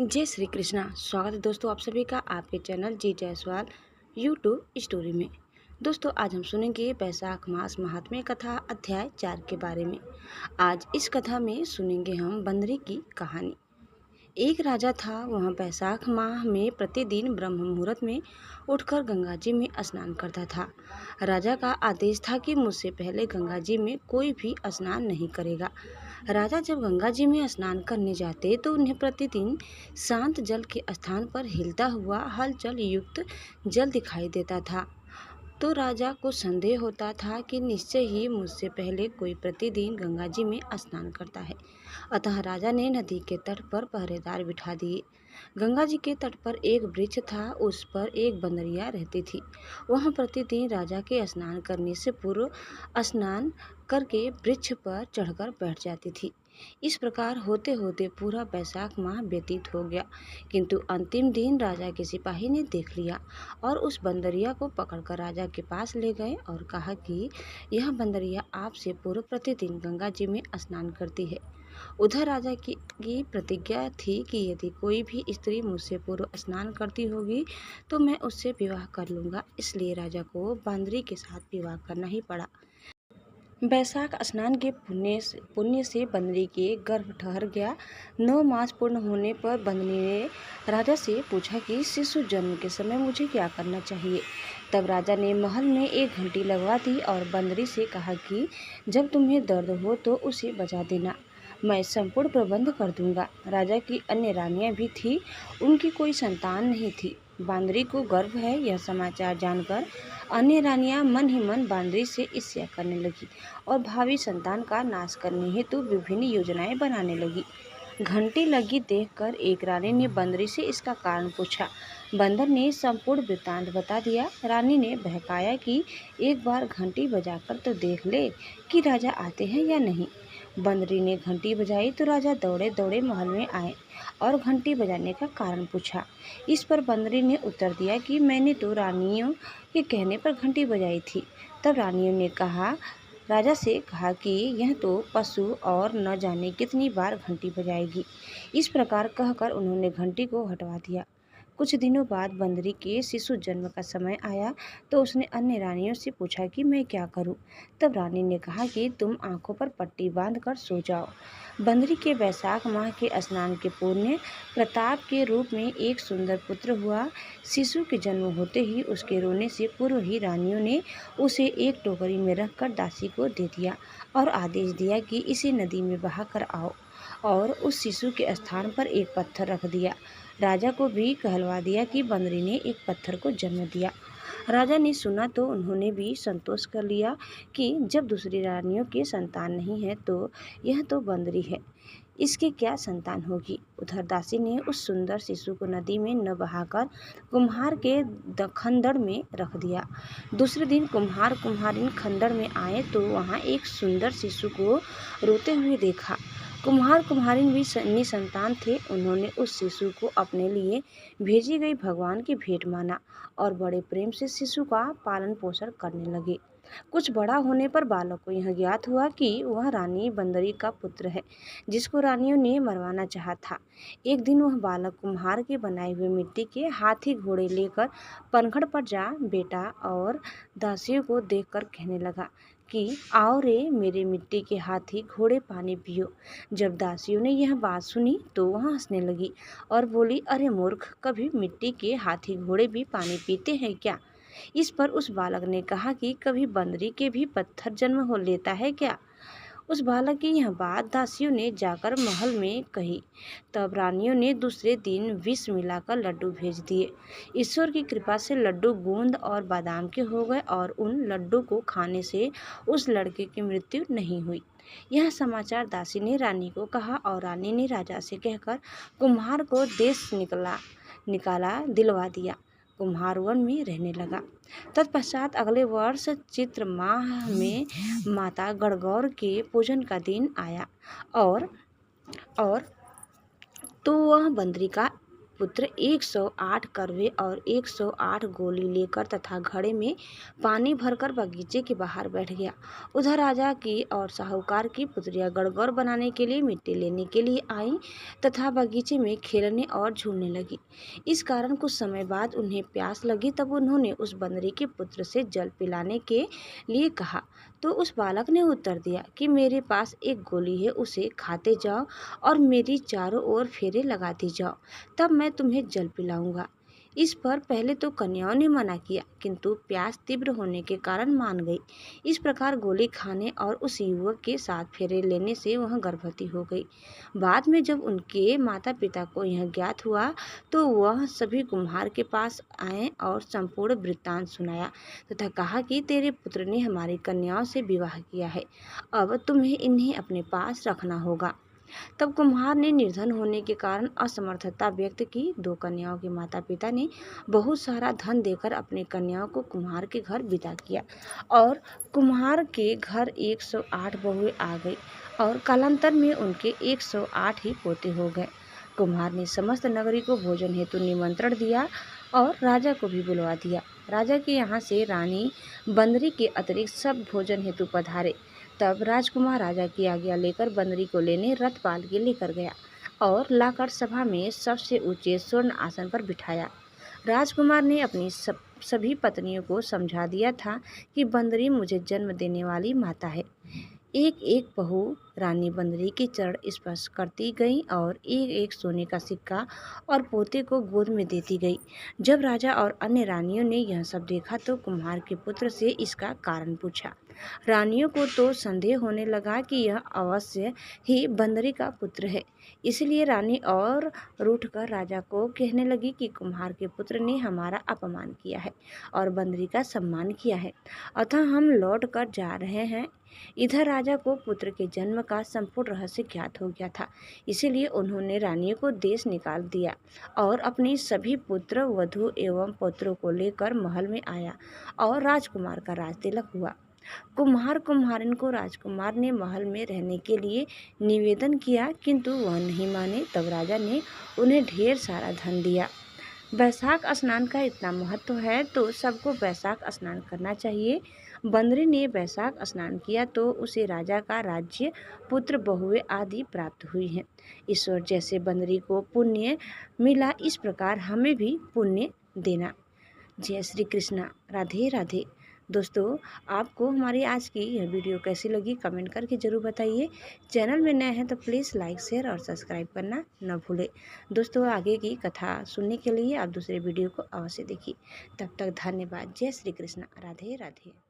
जय श्री कृष्णा। स्वागत है दोस्तों आप सभी का आपके चैनल जी जायसवाल यूट्यूब स्टोरी में। दोस्तों आज हम सुनेंगे बैसाख मास महात्म्य कथा अध्याय 4 के बारे में। आज इस कथा में सुनेंगे हम बंदरी की कहानी। एक राजा था। वह बैसाख माह में प्रतिदिन ब्रह्म मुहूर्त में उठकर गंगा जी में स्नान करता था। राजा का आदेश था कि मुझसे पहले गंगा जी में कोई भी स्नान नहीं करेगा। राजा जब गंगा जी में स्नान करने जाते तो उन्हें प्रतिदिन शांत जल के स्थान पर हिलता हुआ हलचल युक्त जल दिखाई देता था। तो राजा को संदेह होता था कि निश्चय ही मुझसे पहले कोई प्रतिदिन गंगा जी में स्नान करता है। अतः राजा ने नदी के तट पर पहरेदार बिठा दिए। गंगा जी के तट पर एक वृक्ष था, उस पर एक बंदरिया रहती थी। वह प्रतिदिन राजा के स्नान करने से पूर्व स्नान करके वृक्ष पर चढ़कर बैठ जाती थी। इस प्रकार होते होते पूरा बैसाख माह व्यतीत हो गया, किंतु अंतिम दिन राजा के सिपाही ने देख लिया और उस बंदरिया को पकड़कर राजा के पास ले गए और कहा कि यह बंदरिया आपसे पूर्व प्रतिदिन गंगा जी में स्नान करती है। उधर राजा की प्रतिज्ञा थी कि यदि कोई भी स्त्री मुझसे पूर्व स्नान करती होगी तो मैं उससे विवाह कर लूँगा। इसलिए राजा को बंदरी के साथ विवाह करना ही पड़ा। बैसाख स्नान के पुण्य से बंदरी के गर्भ ठहर गया। 9 मास पूर्ण होने पर बंदरी ने राजा से पूछा कि शिशु जन्म के समय मुझे क्या करना चाहिए। तब राजा ने महल में एक घंटी लगवा दी और बंदरी से कहा कि जब तुम्हें दर्द हो तो उसे बजा देना, मैं संपूर्ण प्रबंध कर दूंगा। राजा की अन्य रानियां भी थीं, उनकी कोई संतान नहीं थी। बांदरी को गर्व है यह समाचार जानकर अन्य रानियां मन ही मन बांदरी से ईर्ष्या करने लगी और भावी संतान का नाश करने हेतु विभिन्न योजनाएं बनाने लगी। घंटी लगी देखकर एक रानी ने बंदरी से इसका कारण पूछा। बंदर ने संपूर्ण वृत्तांत बता दिया। रानी ने बहकाया कि एक बार घंटी बजाकर तो देख ले कि राजा आते हैं या नहीं। बंदरी ने घंटी बजाई तो राजा दौड़े दौड़े महल में आए और घंटी बजाने का कारण पूछा। इस पर बंदरी ने उत्तर दिया कि मैंने तो रानियों के कहने पर घंटी बजाई थी। तब रानियों ने राजा से कहा कि यह तो पशु और न जाने कितनी बार घंटी बजाएगी। इस प्रकार कहकर उन्होंने घंटी को हटवा दिया। कुछ दिनों बाद बंदरी के शिशु जन्म का समय आया तो उसने अन्य रानियों से पूछा कि मैं क्या करूं। तब रानी ने कहा कि तुम आंखों पर पट्टी बांधकर सो जाओ। बंदरी के बैसाख माह के स्नान के पुण्य प्रताप के रूप में एक सुंदर पुत्र हुआ। शिशु के जन्म होते ही उसके रोने से पूर्व ही रानियों ने उसे एक टोकरी में रखकर दासी को दे दिया और आदेश दिया कि इसे नदी में बहा कर आओ, और उस शिशु के स्थान पर एक पत्थर रख दिया। राजा को भी कहलवा दिया कि बंदरी ने एक पत्थर को जन्म दिया। राजा ने सुना तो उन्होंने भी संतोष कर लिया कि जब दूसरी रानियों की संतान नहीं है तो यह तो बंदरी है, इसके क्या संतान होगी। उधर दासी ने उस सुंदर शिशु को नदी में न बहाकर कुम्हार के खंदड़ में रख दिया। दूसरे दिन कुम्हार कुम्हारिन खंदड़ में आए तो वहाँ एक सुंदर शिशु को रोते हुए देखा। कुम्हार कुम्हारिन भी निसंतान थे। उन्होंने उस शिशु को अपने लिए भेजी गई भगवान की भेंट माना और बड़े प्रेम से शिशु का पालन पोषण करने लगे। कुछ बड़ा होने पर बालक को यह ज्ञात हुआ कि वह रानी बंदरी का पुत्र है, जिसको रानियों ने मरवाना चाहा था। एक दिन वह बालक कुम्हार के बनाए हुए मिट्टी के हाथी घोड़े लेकर पनघट पर जा बैठा और दासियों को देखकर कहने लगा कि आओ रे मेरे मिट्टी के हाथी घोड़े पानी पियो। जब दासियों ने यह बात सुनी तो वह हंसने लगी और बोली, अरे मूर्ख, कभी मिट्टी के हाथी घोड़े भी पानी पीते हैं क्या। इस पर उस बालक ने कहा कि कभी बंदरी के भी पत्थर जन्म हो लेता है क्या। उस बालक की यह बात दासियों ने जाकर महल में कही। तब रानियों ने दूसरे दिन विष मिलाकर लड्डू भेज दिए। ईश्वर की कृपा से लड्डू गोंद और बादाम के हो गए और उन लड्डू को खाने से उस लड़के की मृत्यु नहीं हुई। यह समाचार दासी ने रानी को कहा और रानी ने राजा से कहकर कुम्हार को देश निकाला दिलवा दिया। कुम्हार वन में रहने लगा। तत्पश्चात अगले वर्ष चित्र माह में माता गणगौर के पूजन का दिन आया और तो वह बंदरी का पुत्र 108 करवे और 108 गोली लेकर तथा घड़े में पानी भरकर बगीचे के बाहर बैठ गया। उधर राजा की और साहूकार की पुत्रियां गड़गड़ बनाने के लिए मिट्टी लेने के लिए आईं तथा बगीचे में खेलने और झूलने लगी। इस कारण कुछ समय बाद उन्हें प्यास लगी। तब उन्होंने उस बंदरी के पुत्र से जल पिलाने के लिए कहा, तो उस बालक ने उत्तर दिया कि मेरे पास एक गोली है, उसे खाते जाओ और मेरी चारों ओर फेरे लगाते जाओ, तब मैं तुम्हें जल पिलाऊंगा। इस पर पहले तो कन्याओं ने मना किया, किंतु प्यास तीव्र होने के कारण मान गई। इस प्रकार गोली खाने और उस युवक के साथ फेरे लेने से वह गर्भवती हो गई। बाद में जब उनके माता पिता को यह ज्ञात हुआ तो वह सभी कुम्हार के पास आए और संपूर्ण वृत्तांत सुनाया तथा कहा कि तेरे पुत्र ने हमारी कन्याओं से विवाह किया है, अब तुम्हें इन्हें अपने पास रखना होगा। तब कुम्हार ने निर्धन होने के कारण असमर्थता व्यक्त की। 2 कन्याओं के माता पिता ने बहुत सारा धन देकर अपनी कन्याओं को कुम्हार के घर विदा किया और कुम्हार के घर 108 बहुएं आ गई और कालांतर में उनके 108 ही पोते हो गए। कुम्हार ने समस्त नगरी को भोजन हेतु निमंत्रण दिया और राजा को भी बुलवा दिया। राजा के यहाँ से रानी बंदरी के अतिरिक्त सब भोजन हेतु पधारे। तब राजकुमार राजा की आज्ञा लेकर बंदरी को लेने रथ पाल के लेकर गया और लाकर सभा में सबसे ऊंचे स्वर्ण आसन पर बिठाया। राजकुमार ने अपनी सभी पत्नियों को समझा दिया था कि बंदरी मुझे जन्म देने वाली माता है। एक एक बहू रानी बंदरी के चरण स्पर्श करती गई और एक एक सोने का सिक्का और पोते को गोद में देती गई। जब राजा और अन्य रानियों ने यह सब देखा तो कुम्हार के पुत्र से इसका कारण पूछा। रानियों को तो संदेह होने लगा कि यह अवश्य ही बंदरी का पुत्र है। इसलिए रानी और रूठकर राजा को कहने लगी कि कुम्हार के पुत्र ने हमारा अपमान किया है और बंदरी का सम्मान किया है, अतः हम लौट कर जा रहे हैं। इधर राजा को पुत्र के जन्म का संपूर्ण रहस्य ज्ञात हो गया था, इसीलिए उन्होंने रानियों को देश निकाल दिया और अपनी सभी पुत्र वधू एवं पुत्रों को लेकर महल में आया और राजकुमार का राज तिलक हुआ। कुम्हार कुम्हारिन को राजकुमार ने महल में रहने के लिए निवेदन किया, किंतु वह नहीं माने। तब राजा ने उन्हें ढेर सारा धन दिया। वैशाख स्नान का इतना महत्व है तो सबको वैशाख स्नान करना चाहिए। बंदरी ने वैशाख स्नान किया तो उसे राजा का राज्य, पुत्र, बहुएं आदि प्राप्त हुई हैं। ईश्वर जैसे बंदरी को पुण्य मिला, इस प्रकार हमें भी पुण्य देना। जय श्री कृष्णा। राधे राधे। दोस्तों, आपको हमारी आज की यह वीडियो कैसी लगी कमेंट करके ज़रूर बताइए। चैनल में नए हैं तो प्लीज़ लाइक, शेयर और सब्सक्राइब करना न भूलें। दोस्तों, आगे की कथा सुनने के लिए आप दूसरे वीडियो को अवश्य देखिए। तब तक धन्यवाद। जय श्री कृष्णा। राधे राधे।